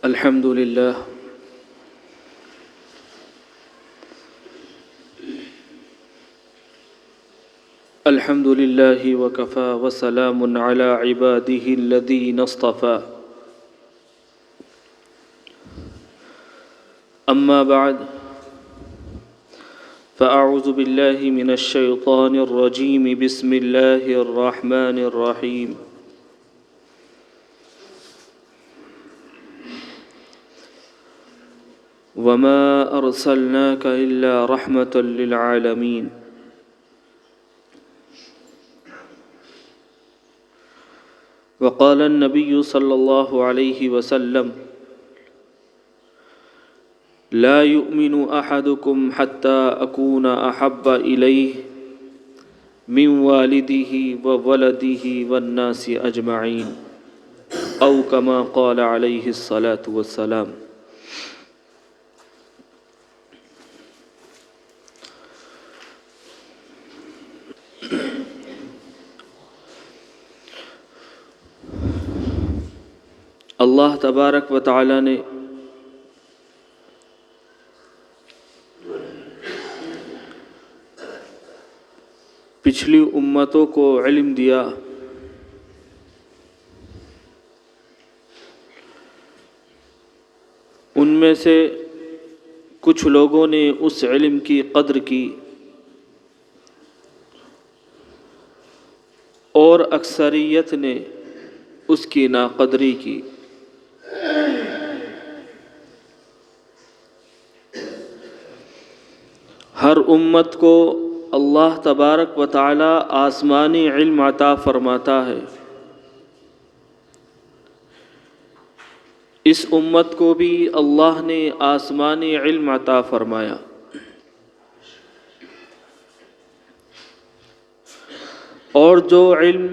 الحمد لله الحمد لله وكفى وسلام على عباده الذين اصطفى أما بعد فأعوذ بالله من الشيطان الرجيم بسم الله الرحمن الرحيم وما أرسلناك إلا رحمة للعالمين وقال النبي صلى الله عليه وسلم لا يؤمن أحدكم حتى أكون أحب إليه من والده وولده والناس أجمعين أو كما قال عليه الصلاة والسلام۔ اللہ تبارک و تعالی نے پچھلی امتوں کو علم دیا، ان میں سے کچھ لوگوں نے اس علم کی قدر کی اور اکثریت نے اس کی ناقدری کی۔ ہر امت کو اللہ تبارک و تعالی آسمانی علم عطا فرماتا ہے، اس امت کو بھی اللہ نے آسمانی علم عطا فرمایا۔ اور جو علم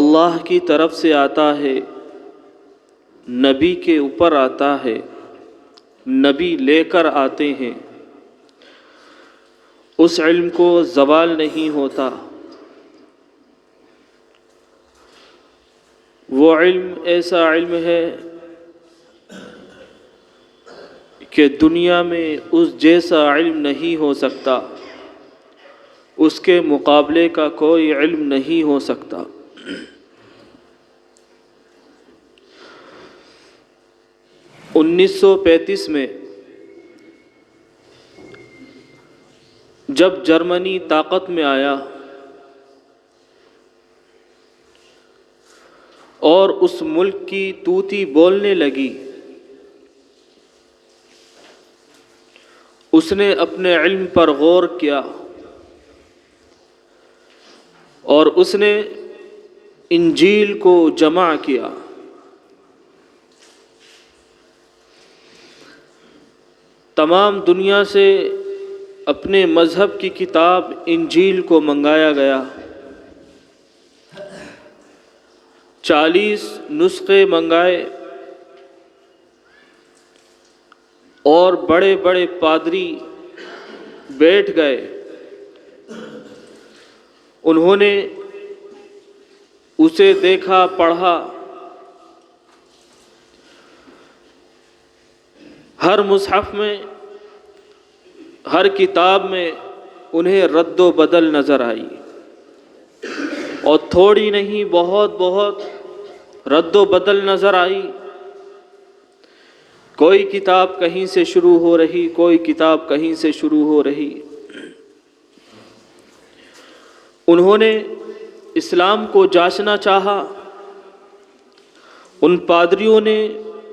اللہ کی طرف سے آتا ہے، نبی کے اوپر آتا ہے، نبی لے کر آتے ہیں، اس علم کو زوال نہیں ہوتا۔ وہ علم ایسا علم ہے کہ دنیا میں اس جیسا علم نہیں ہو سکتا، اس کے مقابلے کا کوئی علم نہیں ہو سکتا۔ 1935 میں جب جرمنی طاقت میں آیا اور اس ملک کی طوطی بولنے لگی، اس نے اپنے علم پر غور کیا اور اس نے انجیل کو جمع کیا۔ تمام دنیا سے اپنے مذہب کی کتاب انجیل کو منگایا گیا، 40 نسخے منگائے اور بڑے بڑے پادری بیٹھ گئے، انہوں نے اسے دیکھا، پڑھا، ہر مصحف میں، ہر کتاب میں انہیں رد و بدل نظر آئی، اور تھوڑی نہیں بہت رد و بدل نظر آئی۔ کوئی کتاب کہیں سے شروع ہو رہی، کوئی کتاب کہیں سے شروع ہو رہی۔ انہوں نے اسلام کو جانچنا چاہا، ان پادریوں نے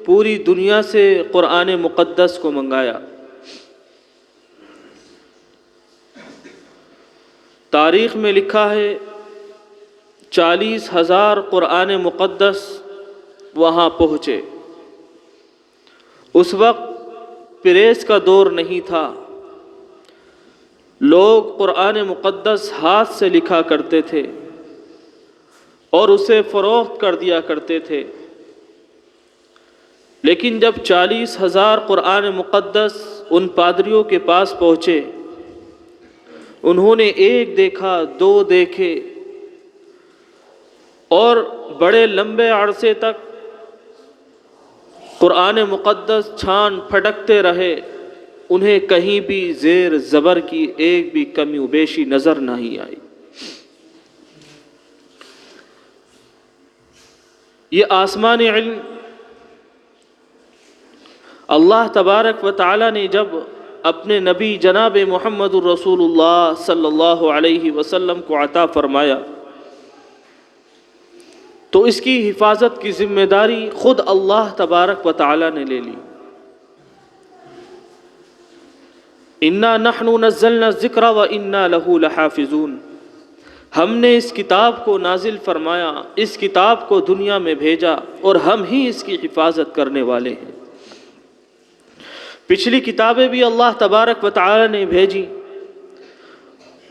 پوری دنیا سے قرآن مقدس کو منگایا۔ تاریخ میں لکھا ہے 40,000 قرآن مقدس وہاں پہنچے۔ اس وقت پریس کا دور نہیں تھا، لوگ قرآن مقدس ہاتھ سے لکھا کرتے تھے اور اسے فروخت کر دیا کرتے تھے۔ لیکن جب 40,000 قرآن مقدس ان پادریوں کے پاس پہنچے، انہوں نے ایک دیکھا، دو دیکھے، اور بڑے لمبے عرصے تک قرآن مقدس چھان پھٹکتے رہے، انہیں کہیں بھی زیر زبر کی ایک بھی کمی و بیشی نظر نہیں آئی۔ یہ آسمانی علم اللہ تبارک و تعالی نے جب اپنے نبی جناب محمد الرسول اللہ صلی اللہ علیہ وسلم کو عطا فرمایا تو اس کی حفاظت کی ذمہ داری خود اللہ تبارک و تعالی نے لے لی۔ انا نحن نزلنا الذکر وانا لہ لحافظون، ہم نے اس کتاب کو نازل فرمایا، اس کتاب کو دنیا میں بھیجا اور ہم ہی اس کی حفاظت کرنے والے ہیں۔ پچھلی کتابیں بھی اللہ تبارک و تعالی نے بھیجی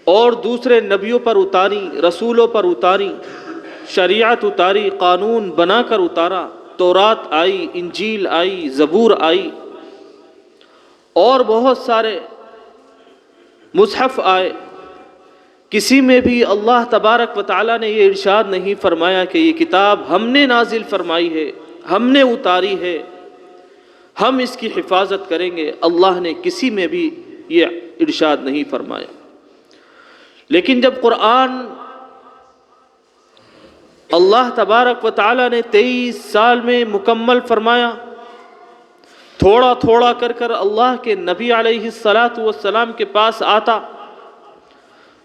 اور دوسرے نبیوں پر اتاری، رسولوں پر اتاری، شریعت اتاری، قانون بنا کر اتارا، تورات آئی، انجیل آئی، زبور آئی اور بہت سارے مصحف آئے۔ کسی میں بھی اللہ تبارک و تعالی نے یہ ارشاد نہیں فرمایا کہ یہ کتاب ہم نے نازل فرمائی ہے، ہم نے اتاری ہے، ہم اس کی حفاظت کریں گے۔ اللہ نے کسی میں بھی یہ ارشاد نہیں فرمایا۔ لیکن جب قرآن اللہ تبارک و تعالی نے 23 سال میں مکمل فرمایا، تھوڑا تھوڑا کر کر اللہ کے نبی علیہ الصلاۃ والسلام کے پاس آتا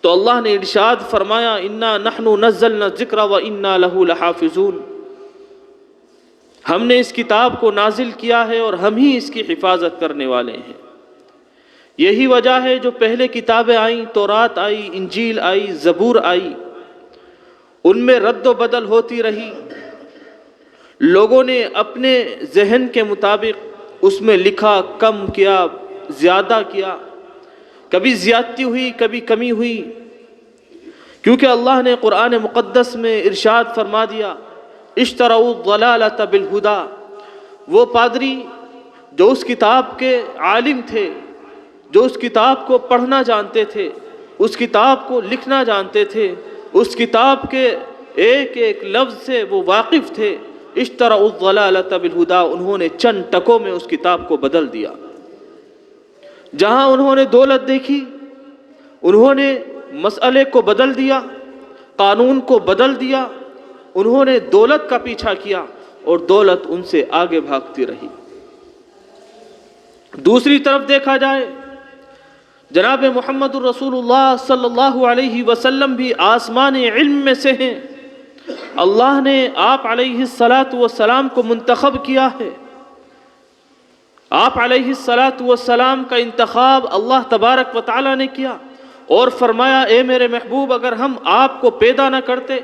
تو اللہ نے ارشاد فرمایا انا نحن نزلنا الذکر وانا لہ لحافظون، ہم نے اس کتاب کو نازل کیا ہے اور ہم ہی اس کی حفاظت کرنے والے ہیں۔ یہی وجہ ہے جو پہلے کتابیں آئیں، تورات آئی، انجیل آئی، زبور آئی، ان میں رد و بدل ہوتی رہی، لوگوں نے اپنے ذہن کے مطابق اس میں لکھا، کم کیا، زیادہ کیا، کبھی زیادتی ہوئی، کبھی کمی ہوئی، کیونکہ اللہ نے قرآن مقدس میں ارشاد فرما دیا اشتروا الضلالۃ بالہدی۔ وہ پادری جو اس کتاب کے عالم تھے، جو اس کتاب کو پڑھنا جانتے تھے، اس کتاب کو لکھنا جانتے تھے، اس کتاب کے ایک ایک لفظ سے وہ واقف تھے، اشتروا الضلالۃ بالہدی، انہوں نے چند ٹکوں میں اس کتاب کو بدل دیا۔ جہاں انہوں نے دولت دیکھی، انہوں نے مسئلے کو بدل دیا، قانون کو بدل دیا، انہوں نے دولت کا پیچھا کیا اور دولت ان سے آگے بھاگتی رہی۔ دوسری طرف دیکھا جائے جناب محمد الرسول اللہ صلی اللہ علیہ وسلم بھی آسمان علم میں سے ہیں، اللہ نے آپ علیہ الصلاۃ والسلام کو منتخب کیا ہے۔ آپ علیہ الصلاۃ والسلام کا انتخاب اللہ تبارک و تعالی نے کیا اور فرمایا اے میرے محبوب، اگر ہم آپ کو پیدا نہ کرتے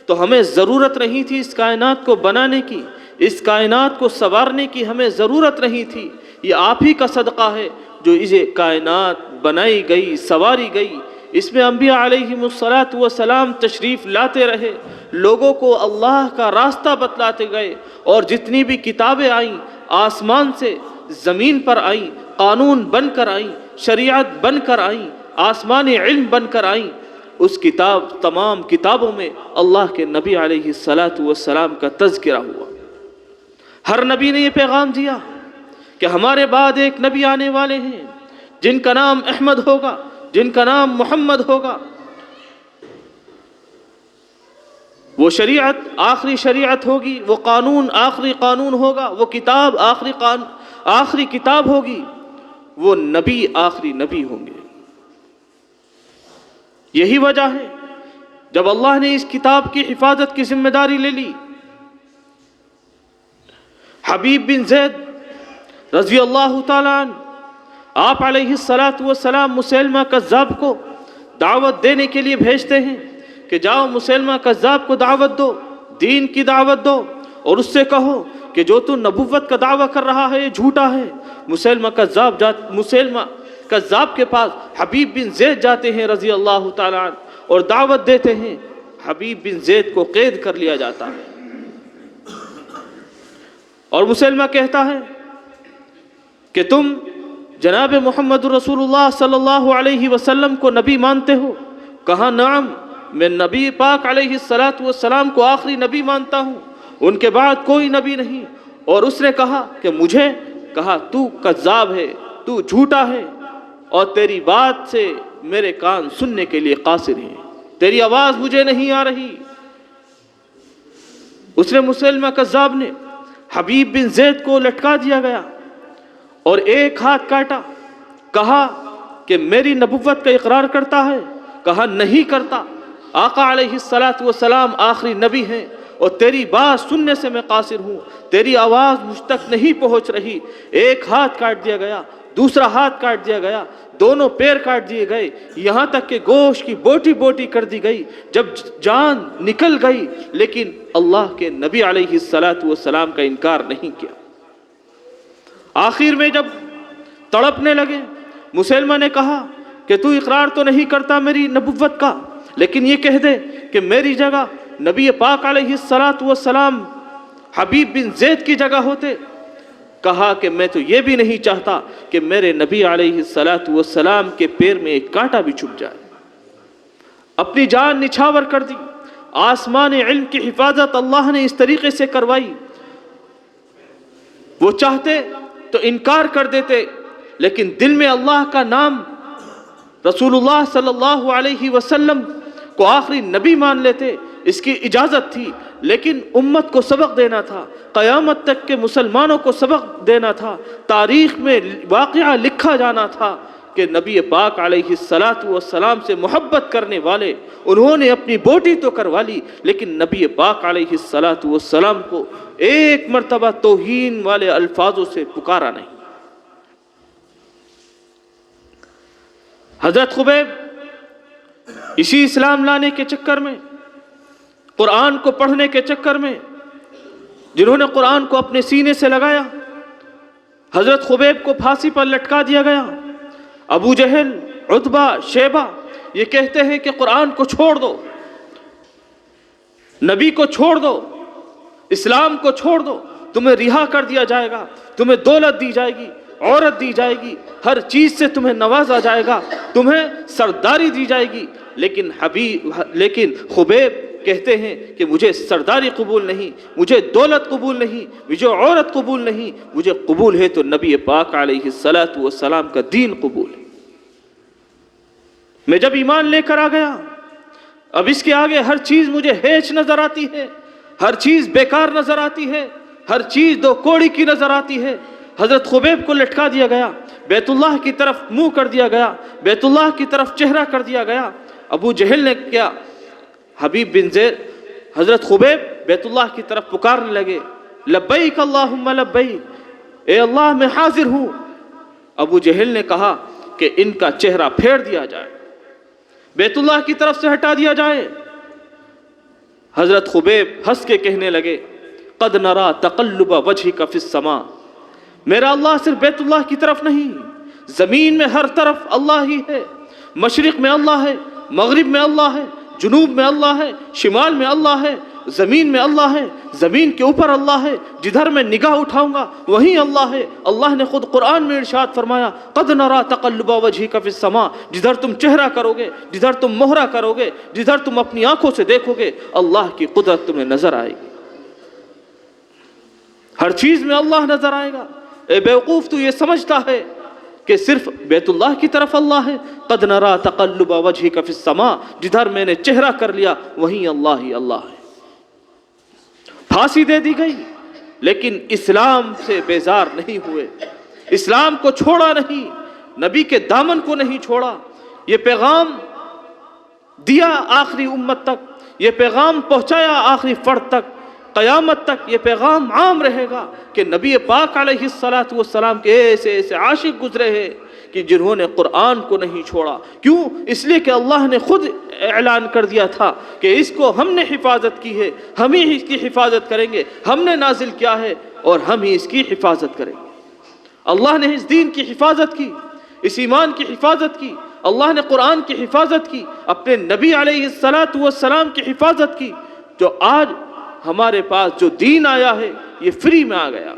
تو ہمیں ضرورت نہیں تھی اس کائنات کو بنانے کی، اس کائنات کو سنوارنے کی ہمیں ضرورت نہیں تھی۔ یہ آپ ہی کا صدقہ ہے جو یہ کائنات بنائی گئی، سنواری گئی، اس میں انبیاء علیہم الصلاۃ والسلام تشریف لاتے رہے، لوگوں کو اللہ کا راستہ بتلاتے گئے، اور جتنی بھی کتابیں آئیں آسمان سے زمین پر آئیں، قانون بن کر آئیں، شریعت بن کر آئیں، آسمانی علم بن کر آئیں، اس کتاب تمام کتابوں میں اللہ کے نبی علیہ الصلاۃ والسلام کا تذکرہ ہوا۔ ہر نبی نے یہ پیغام دیا کہ ہمارے بعد ایک نبی آنے والے ہیں جن کا نام احمد ہوگا، جن کا نام محمد ہوگا۔ وہ شریعت آخری شریعت ہوگی، وہ قانون آخری قانون ہوگا، وہ کتاب آخری کتاب ہوگی، وہ نبی آخری نبی ہوں گے۔ یہی وجہ ہے جب اللہ نے اس کتاب کی حفاظت کی ذمہ داری لے لی، حبیب بن زید رضی اللہ تعالیٰ عنہ آپ علیہ الصلاۃ والسلام مسیلمہ کذاب کو دعوت دینے کے لیے بھیجتے ہیں کہ جاؤ مسیلمہ کذاب کو دعوت دو، دین کی دعوت دو، اور اس سے کہو کہ جو تو نبوت کا دعویٰ کر رہا ہے یہ جھوٹا ہے۔ مسیلمہ کذاب کے پاس حبیب بن زید جاتے ہیں رضی اللہ تعالیٰ عنہ اور دعوت دیتے ہیں، حبیب بن زید کو قید کر لیا جاتا ہے، اور مسیلمہ کہتا ہے کہ تم جناب محمد رسول اللہ صلی اللہ علیہ وسلم کو نبی مانتے ہو؟ کہا نعم، میں نبی پاک علیہ الصلاۃ والسلام کو آخری نبی مانتا ہوں، ان کے بعد کوئی نبی نہیں، اور اس نے کہا کہ مجھے کہا تو کذاب ہے، تو جھوٹا ہے، اور تیری بات سے میرے کان سننے کے لیے قاصر ہیں، تیری آواز مجھے نہیں آ رہی۔ اس نے مسلمہ کذاب نے حبیب بن زید کو لٹکا دیا گیا اور ایک ہاتھ کاٹا، کہا کہ میری نبوت کا اقرار کرتا ہے؟ کہا نہیں کرتا، آقا علیہ السلام آخری نبی ہیں اور تیری بات سننے سے میں قاصر ہوں، تیری آواز مجھ تک نہیں پہنچ رہی۔ ایک ہاتھ کاٹ دیا گیا، دوسرا ہاتھ کاٹ دیا گیا، دونوں پیر کاٹ دیے گئے، یہاں تک کہ گوشت کی بوٹی بوٹی کر دی گئی۔ جب جان نکل گئی لیکن اللہ کے نبی علیہ السلام کا انکار نہیں کیا۔ آخر میں جب تڑپنے لگے، مسلمہ نے کہا کہ تو اقرار تو نہیں کرتا میری نبوت کا، لیکن یہ کہہ دے کہ میری جگہ نبی پاک علیہ السلام حبیب بن زید کی جگہ ہوتے۔ کہا کہ میں تو یہ بھی نہیں چاہتا کہ میرے نبی علیہ السلام کے پیر میں ایک کانٹا بھی چھپ جائے۔ اپنی جان نچھاور کر دی۔ آسمان علم کی حفاظت اللہ نے اس طریقے سے کروائی، وہ چاہتے تو انکار کر دیتے، لیکن دل میں اللہ کا نام، رسول اللہ صلی اللہ علیہ وسلم کو آخری نبی مان لیتے۔ اس کی اجازت تھی، لیکن امت کو سبق دینا تھا، قیامت تک کے مسلمانوں کو سبق دینا تھا، تاریخ میں واقعہ لکھا جانا تھا کہ نبی پاک علیہ السلام سے محبت کرنے والے انہوں نے اپنی بوٹی تو کروا لی، لیکن نبی پاک علیہ السلام کو ایک مرتبہ توہین والے الفاظوں سے پکارا نہیں۔ حضرت خبیب اسی اسلام لانے کے چکر میں، قرآن کو پڑھنے کے چکر میں، جنہوں نے قرآن کو اپنے سینے سے لگایا، حضرت خبیب کو پھانسی پر لٹکا دیا گیا۔ ابو جہل، عتبہ، شیبہ یہ کہتے ہیں کہ قرآن کو چھوڑ دو، نبی کو چھوڑ دو، اسلام کو چھوڑ دو، تمہیں رہا کر دیا جائے گا، تمہیں دولت دی جائے گی، عورت دی جائے گی، ہر چیز سے تمہیں نوازا جائے گا، تمہیں سرداری دی جائے گی۔ لیکن خبیب کہتے ہیں کہ مجھے سرداری قبول نہیں، مجھے دولت قبول نہیں، مجھے عورت قبول نہیں، مجھے قبول ہے تو نبی پاک علیہ السلام کا دین قبول ہے۔ میں جب ایمان لے کر آ گیا، اب اس کے آگے ہر چیز مجھے ہیچ نظر آتی ہے، ہر چیز بیکار نظر آتی ہے، ہر چیز دو کوڑی کی نظر آتی ہے۔ حضرت خبیب کو لٹکا دیا گیا، بیت اللہ کی طرف منہ کر دیا گیا، بیت اللہ کی طرف چہرہ کر دیا گیا۔ ابو جہل نے کیا؟ حبیب بن زید، حضرت خبیب بیت اللہ کی طرف پکارنے لگے، لبیک اللہم لبیک، اے اللہ میں حاضر ہوں۔ ابو جہل نے کہا کہ ان کا چہرہ پھیر دیا جائے، بیت اللہ کی طرف سے ہٹا دیا جائے۔ حضرت خبیب ہنس کے کہنے لگے، قد نرا تقلب وجہک فی السماء، میرا اللہ صرف بیت اللہ کی طرف نہیں، زمین میں ہر طرف اللہ ہی ہے، مشرق میں اللہ ہے، مغرب میں اللہ ہے، جنوب میں اللہ ہے، شمال میں اللہ ہے، زمین میں اللہ ہے، زمین کے اوپر اللہ ہے، جدھر میں نگاہ اٹھاؤں گا وہیں اللہ ہے۔ اللہ نے خود قرآن میں ارشاد فرمایا، قد نرا تقلب وجہک فی السماء، جدھر تم چہرہ کرو گے، جدھر تم مہرہ کرو گے، جدھر تم اپنی آنکھوں سے دیکھو گے، اللہ کی قدرت تمہیں نظر آئے گی، ہر چیز میں اللہ نظر آئے گا۔ اے بیوقوف، تو یہ سمجھتا ہے کہ صرف بیت اللہ کی طرف اللہ ہے؟ قد نرا تقلب وجہک فی السماء، جدھر میں نے چہرہ کر لیا وہیں اللہ ہی اللہ ہے۔ پھانسی دے دی گئی، لیکن اسلام سے بیزار نہیں ہوئے، اسلام کو چھوڑا نہیں، نبی کے دامن کو نہیں چھوڑا، یہ پیغام دیا آخری امت تک، یہ پیغام پہنچایا آخری فرد تک، قیامت تک یہ پیغام عام رہے گا کہ نبی پاک علیہ السلام کے ایسے ایسے عاشق گزرے ہیں کہ جنہوں نے قرآن کو نہیں چھوڑا۔ کیوں؟ اس لیے کہ اللہ نے خود اعلان کر دیا تھا کہ اس کو ہم نے حفاظت کی ہے، ہم ہی اس کی حفاظت کریں گے، ہم نے نازل کیا ہے اور ہم ہی اس کی حفاظت کریں گے۔ اللہ نے اس دین کی حفاظت کی، اس ایمان کی حفاظت کی، اللہ نے قرآن کی حفاظت کی، اپنے نبی علیہ السلام کی حفاظت کی۔ جو آج ہمارے پاس جو دین آیا ہے یہ فری میں آ گیا،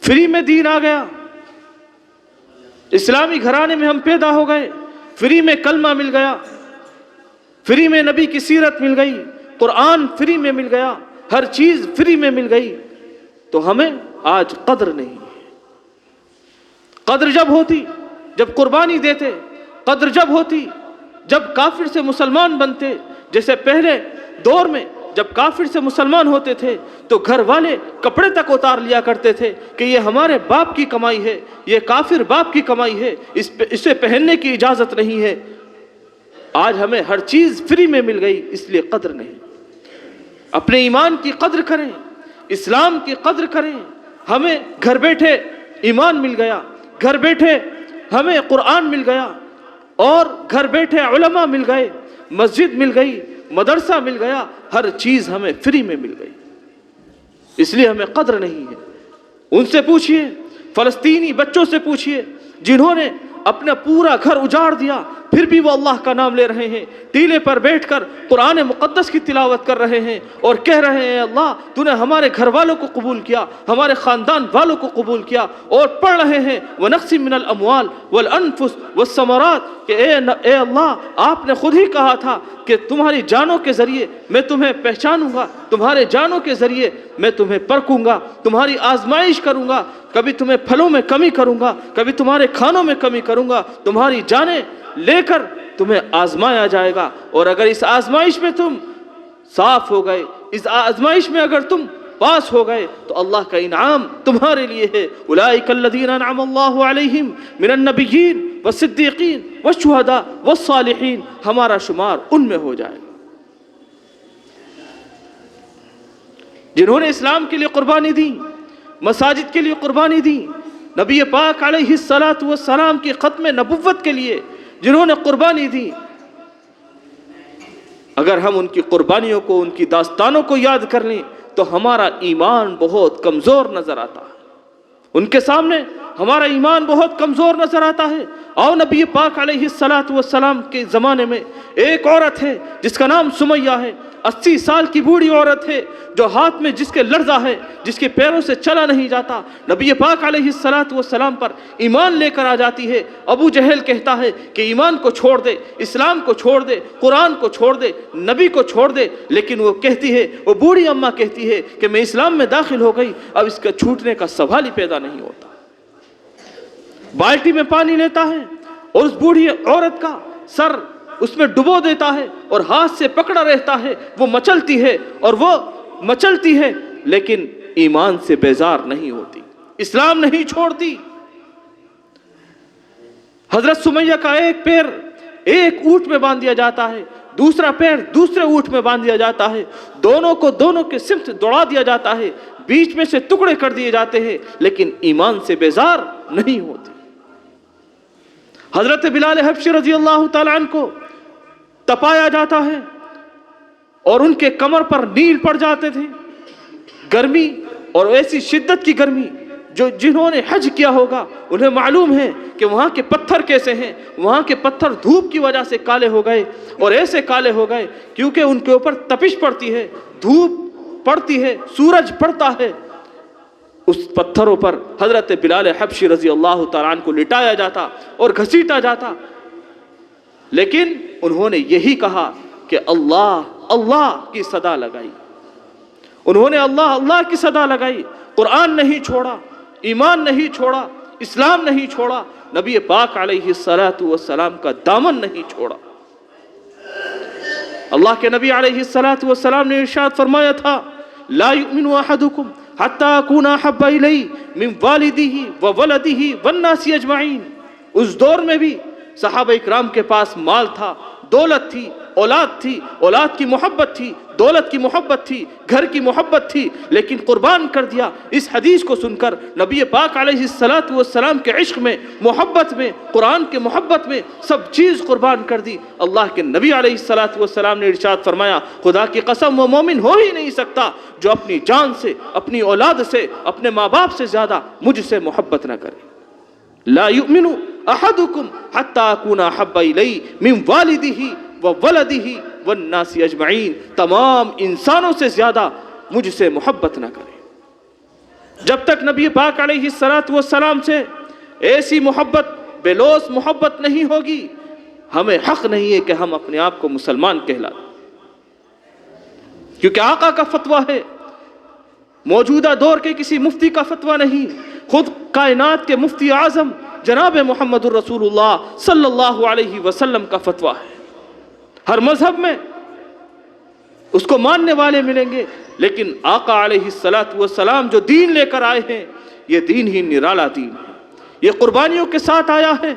فری میں دین آ گیا، اسلامی گھرانے میں ہم پیدا ہو گئے، فری میں کلمہ مل گیا، فری میں نبی کی سیرت مل گئی، قرآن فری میں مل گیا، ہر چیز فری میں مل گئی۔ تو ہمیں آج قدر نہیں ہے۔ قدر جب ہوتی جب قربانی دیتے، قدر جب ہوتی جب کافر سے مسلمان بنتے۔ جیسے پہلے دور میں جب کافر سے مسلمان ہوتے تھے تو گھر والے کپڑے تک اتار لیا کرتے تھے کہ یہ ہمارے باپ کی کمائی ہے، یہ کافر باپ کی کمائی ہے، اسے پہننے کی اجازت نہیں ہے۔ آج ہمیں ہر چیز فری میں مل گئی، اس لیے قدر نہیں۔ اپنے ایمان کی قدر کریں، اسلام کی قدر کریں۔ ہمیں گھر بیٹھے ایمان مل گیا، گھر بیٹھے ہمیں قرآن مل گیا، اور گھر بیٹھے علماء مل گئے، مسجد مل گئی، مدرسہ مل گیا، ہر چیز ہمیں فری میں مل گئی، اس لیے ہمیں قدر نہیں ہے۔ ان سے پوچھئے، فلسطینی بچوں سے پوچھئے جنہوں نے اپنا پورا گھر اجاڑ دیا، پھر بھی وہ اللہ کا نام لے رہے ہیں، ٹیلے پر بیٹھ کر قرآن مقدس کی تلاوت کر رہے ہیں اور کہہ رہے ہیں اللہ تو نے ہمارے گھر والوں کو قبول کیا، ہمارے خاندان والوں کو قبول کیا، اور پڑھ رہے ہیں وَنَقْسِم مِّنَ الْأَمْوَالِ وَالْأَنفُسِ وَالثَّمَرَاتِ کہ اے اللہ آپ نے خود ہی کہا تھا کہ تمہاری جانوں کے ذریعے میں تمہیں پہچانوں گا، تمہارے جانوں کے ذریعے میں تمہیں پرکھوں گا، تمہاری آزمائش کروں گا، کبھی تمہیں پھلوں میں کمی کروں گا، کبھی تمہارے کھانوں میں کمی کروں گا، تمہاری جانیں لے کر تمہیں آزمایا جائے گا، اور اگر اس آزمائش میں تم صاف ہو گئے، اس آزمائش میں اگر تم پاس ہو گئے تو اللہ کا انعام تمہارے لیے ہے۔ اولئک الذین انعم اللہ علیہم من النبیین والصدیقین والشہداء والصالحین، ہمارا شمار ان میں ہو جائے گا جنہوں نے اسلام کے لیے قربانی دی، مساجد کے لیے قربانی دی، نبی پاک علیہ الصلاۃ والسلام کی ختم نبوت کے لیے جنہوں نے قربانی دی۔ اگر ہم ان کی قربانیوں کو، ان کی داستانوں کو یاد کر لیں تو ہمارا ایمان بہت کمزور نظر آتا ہے، ان کے سامنے ہمارا ایمان بہت کمزور نظر آتا ہے۔ اور نبی پاک علیہ الصلاۃ والسلام کے زمانے میں ایک عورت ہے جس کا نام سمیہ ہے، 80 سال کی بوڑھی عورت ہے، جو ہاتھ میں جس کے لرزہ ہے، جس کے پیروں سے چلا نہیں جاتا، نبی پاک علیہ الصلاۃ والسلام پر ایمان لے کر آ جاتی ہے۔ ابو جہل کہتا ہے کہ ایمان کو چھوڑ دے، اسلام کو چھوڑ دے، قرآن کو چھوڑ دے، نبی کو چھوڑ دے، لیکن وہ کہتی ہے، وہ بوڑھی اماں کہتی ہے کہ میں اسلام میں داخل ہو گئی، اب اس کا چھوٹنے کا سوال ہی پیدا نہیں ہوتا۔ بالٹی میں پانی لیتا ہے اور اس بوڑھی عورت کا سر اس میں ڈبو دیتا ہے اور ہاتھ سے پکڑا رہتا ہے، وہ مچلتی ہے اور وہ مچلتی ہے، لیکن ایمان سے بیزار نہیں ہوتی، اسلام نہیں چھوڑتی۔ حضرت سمیہ کا ایک پیر ایک اونٹ میں باندھ دیا جاتا ہے، دوسرا پیر دوسرے اونٹ میں باندھ دیا جاتا ہے، دونوں کو دونوں کے سمت دوڑا دیا جاتا ہے، بیچ میں سے ٹکڑے کر دیے جاتے ہیں، لیکن ایمان سے بیزار نہیں ہوتی۔ حضرت بلال حبشی رضی اللہ تعالیٰ عنہ کو تپایا جاتا ہے اور ان کے کمر پر نیل پڑ جاتے تھے، گرمی، اور ایسی شدت کی گرمی جو جنہوں نے حج کیا ہوگا انہیں معلوم ہے کہ وہاں کے پتھر کیسے ہیں۔ وہاں کے پتھر دھوپ کی وجہ سے کالے ہو گئے، اور ایسے کالے ہو گئے کیونکہ ان کے اوپر تپش پڑتی ہے، دھوپ پڑتی ہے، سورج پڑتا ہے۔ اس پتھروں پر حضرت بلال حبشی رضی اللہ تعالیٰ عنہ کو لٹایا جاتا اور گھسیٹا جاتا، لیکن انہوں نے یہی کہا کہ اللہ اللہ کی صدا لگائی، انہوں نے اللہ اللہ کی صدا لگائی، قرآن نہیں چھوڑا، ایمان نہیں چھوڑا، اسلام نہیں چھوڑا، نبی پاک علیہ الصلاۃ والسلام کا دامن نہیں چھوڑا۔ اللہ کے نبی علیہ الصلاۃ والسلام نے ارشاد فرمایا تھا لا یؤمن احدکم حتی اکون احب الی من والدہ وولدہ والناس اجمعین۔ اس دور میں بھی صحابہ اکرام کے پاس مال تھا، دولت تھی، اولاد تھی، اولاد کی محبت تھی، دولت کی محبت تھی، گھر کی محبت تھی، لیکن قربان کر دیا۔ اس حدیث کو سن کر نبی پاک علیہ الصلاۃ والسلام کے عشق میں، محبت میں، قرآن کے محبت میں سب چیز قربان کر دی۔ اللہ کے نبی علیہ الصلاۃ والسلام نے ارشاد فرمایا خدا کی قسم وہ مومن ہو ہی نہیں سکتا جو اپنی جان سے، اپنی اولاد سے، اپنے ماں باپ سے زیادہ مجھ سے محبت نہ کرے۔ لا یؤمن احدکم حتی اکون احب الی من والدہ وولدہ والناس اجمعین، تمام انسانوں سے زیادہ مجھ سے محبت نہ کرے۔ جب تک نبی پاک علیہ الصلاۃ والسلام سے ایسی محبت، بے لوث محبت نہیں ہوگی، ہمیں حق نہیں ہے کہ ہم اپنے آپ کو مسلمان کہلائیں، کیونکہ آقا کا فتویٰ ہے موجودہ دور کے کسی مفتی کا فتویٰ نہیں، خود کائنات کے مفتی اعظم جناب محمد الرسول اللہ صلی اللہ علیہ وسلم کا فتویٰ ہے۔ ہر مذہب میں اس کو ماننے والے ملیں گے، لیکن آقا علیہ السلام جو دین لے کر آئے ہیں، یہ دین ہی نرالا دین ہے، یہ قربانیوں کے ساتھ آیا ہے۔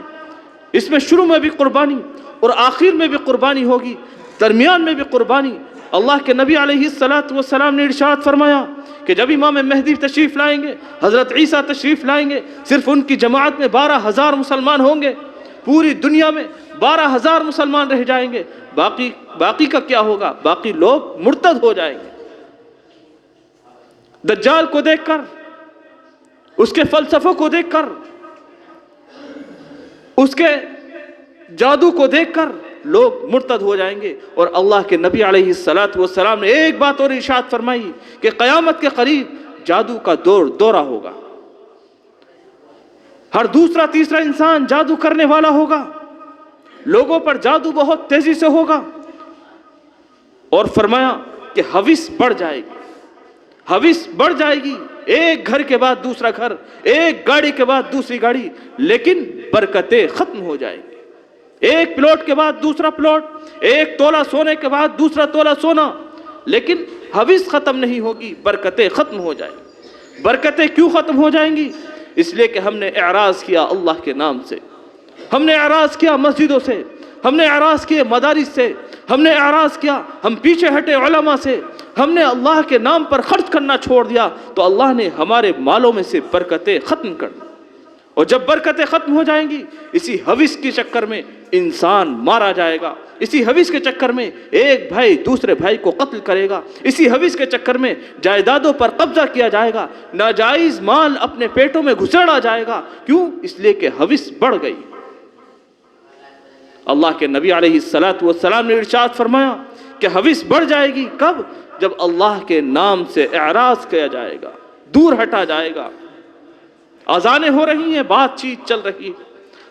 اس میں شروع میں بھی قربانی اور آخر میں بھی قربانی ہوگی، درمیان میں بھی قربانی۔ اللہ کے نبی علیہ السلام نے ارشاد فرمایا کہ جب امام مہدی تشریف لائیں گے، حضرت عیسیٰ تشریف لائیں گے، صرف ان کی جماعت میں 12,000 مسلمان ہوں گے، پوری دنیا میں 12,000 مسلمان رہ جائیں گے، باقی کا کیا ہوگا؟ باقی لوگ مرتد ہو جائیں گے۔ دجال کو دیکھ کر، اس کے فلسفوں کو دیکھ کر، اس کے جادو کو دیکھ کر لوگ مرتد ہو جائیں گے۔ اور اللہ کے نبی علیہ السلام نے ایک بات اور ارشاد فرمائی کہ قیامت کے قریب جادو کا دورہ ہوگا، ہر دوسرا تیسرا انسان جادو کرنے والا ہوگا، لوگوں پر جادو بہت تیزی سے ہوگا، اور فرمایا کہ ہوس بڑھ جائے گی، ہوس بڑھ جائے گی، ایک گھر کے بعد دوسرا گھر، ایک گاڑی کے بعد دوسری گاڑی، لیکن برکتیں ختم ہو جائیں گی، ایک پلاٹ کے بعد دوسرا پلاٹ، ایک تولہ سونے کے بعد دوسرا تولہ سونا، لیکن ہوس ختم نہیں ہوگی، برکتیں ختم ہو جائیں گی۔ برکتیں کیوں ختم ہو جائیں گی؟ اس لیے کہ ہم نے اعراض کیا اللہ کے نام سے، ہم نے اعراض کیا مسجدوں سے، ہم نے اعراض کیے مدارس سے، ہم نے اعراض کیا، ہم پیچھے ہٹے علماء سے، ہم نے اللہ کے نام پر خرچ کرنا چھوڑ دیا، تو اللہ نے ہمارے مالوں میں سے برکتیں ختم کر دی۔ اور جب برکتیں ختم ہو جائیں گی، اسی ہوس کے چکر میں انسان مارا جائے گا، اسی ہوس کے چکر میں ایک بھائی دوسرے بھائی کو قتل کرے گا، اسی ہوس کے چکر میں جائیدادوں پر قبضہ کیا جائے گا، ناجائز مال اپنے پیٹوں میں گھسیڑا جائے گا۔ کیوں؟ اس لیے کہ ہوس بڑھ گئی۔ اللہ کے نبی علیہ السلام نے ارشاد فرمایا کہ ہوس بڑھ جائے گی، کب؟ جب اللہ کے نام سے اعراض کیا جائے گا، دور ہٹا جائے گا۔ آذانیں ہو رہی ہیں، بات چیت چل رہی ہے،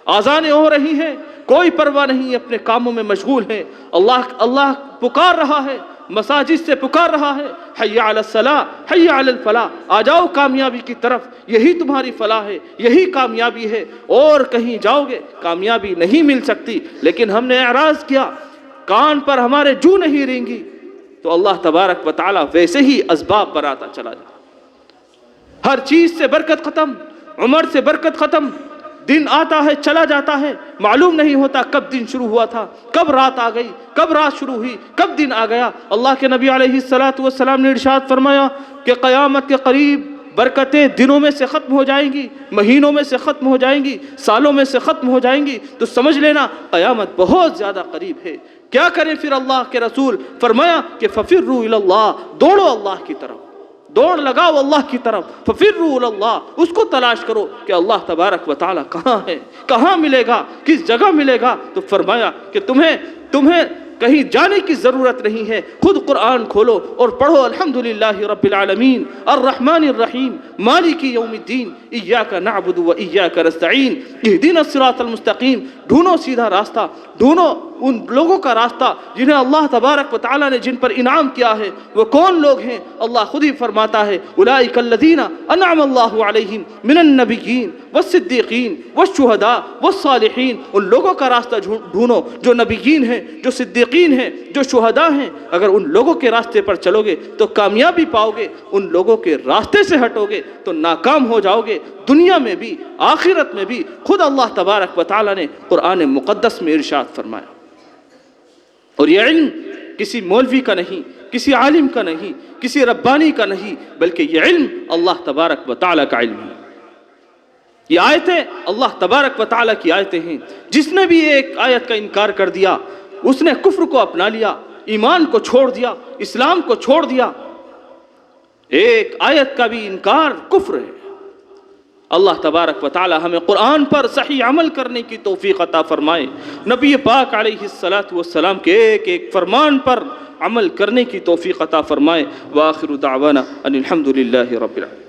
آذانیں ہو رہی ہیں، کوئی پرواہ نہیں، اپنے کاموں میں مشغول ہیں۔ اللہ پکار رہا ہے، مساجد سے پکار رہا ہے، حی علی الصلاۃ حی علی الفلاح، آ جاؤ کامیابی کی طرف، یہی تمہاری فلاح ہے، یہی کامیابی ہے، اور کہیں جاؤ گے کامیابی نہیں مل سکتی۔ لیکن ہم نے اعراض کیا، کان پر ہمارے جو نہیں رینگی، تو اللہ تبارک و تعالی ویسے ہی اسباب بناتا چلا جاتا۔ ہر چیز سے برکت ختم، عمر سے برکت ختم، دن آتا ہے چلا جاتا ہے، معلوم نہیں ہوتا کب دن شروع ہوا تھا، کب رات آ گئی، کب رات شروع ہوئی، کب دن آ گیا۔ اللہ کے نبی علیہ السلام نے ارشاد فرمایا کہ قیامت کے قریب برکتیں دنوں میں سے ختم ہو جائیں گی، مہینوں میں سے ختم ہو جائیں گی، سالوں میں سے ختم ہو جائیں گی، تو سمجھ لینا قیامت بہت زیادہ قریب ہے۔ کیا کریں پھر اللہ کے رسول؟ فرمایا کہ ففروا الی اللہ، دوڑو اللہ کی طرف، دوڑ لگاؤ اللہ کی طرف، ففروا الی اللہ، اس کو تلاش کرو کہ اللہ تبارک و تعالی کہاں ہے، کہاں ملے گا، کس جگہ ملے گا۔ تو فرمایا کہ تمہیں کہیں جانے کی ضرورت نہیں ہے، خود قرآن کھولو اور پڑھو الحمدللہ رب العالمین الرحمن الرحیم مالک یوم الدین ایاک نعبد و ایاک نستعین اہدنا الصراط المستقیم۔ ڈھونڈو سیدھا راستہ، ڈھونڈو ان لوگوں کا راستہ جنہیں اللہ تبارک و تعالی نے جن پر انعام کیا ہے۔ وہ کون لوگ ہیں؟ اللہ خود ہی فرماتا ہے اولئک الذین انعم اللہ علیہم من النبیین والصدیقین والشہداء والصالحین۔ ان لوگوں کا راستہ ڈھونڈو جو نبیین ہیں، جو صدیقین ہیں، جو شہداء ہیں۔ اگر ان لوگوں کے راستے پر چلو گے تو کامیابی پاؤ گے، ان لوگوں کے راستے سے ہٹو گے تو ناکام ہو جاؤ گے، دنیا میں بھی آخرت میں بھی۔ خود اللہ تبارک و تعالی نے قرآن مقدس میں ارشاد فرمایا۔ اور یہ علم کسی مولوی کا نہیں، کسی عالم کا نہیں، کسی ربانی کا نہیں، بلکہ یہ علم اللہ تبارک و تعالی کا علم ہے۔ یہ آیتیں اللہ تبارک و تعالی کی آیتیں ہیں۔ جس نے بھی ایک آیت کا انکار کر دیا، اس نے کفر کو اپنا لیا، ایمان کو چھوڑ دیا، اسلام کو چھوڑ دیا۔ ایک آیت کا بھی انکار کفر ہے۔ اللہ تبارک و تعالی ہمیں قرآن پر صحیح عمل کرنے کی توفیق عطا فرمائے، نبی پاک علیہ السلام کے ایک ایک فرمان پر عمل کرنے کی توفیق عطا فرمائے۔ وآخر دعوانا ان الحمدللہ رب العالمین۔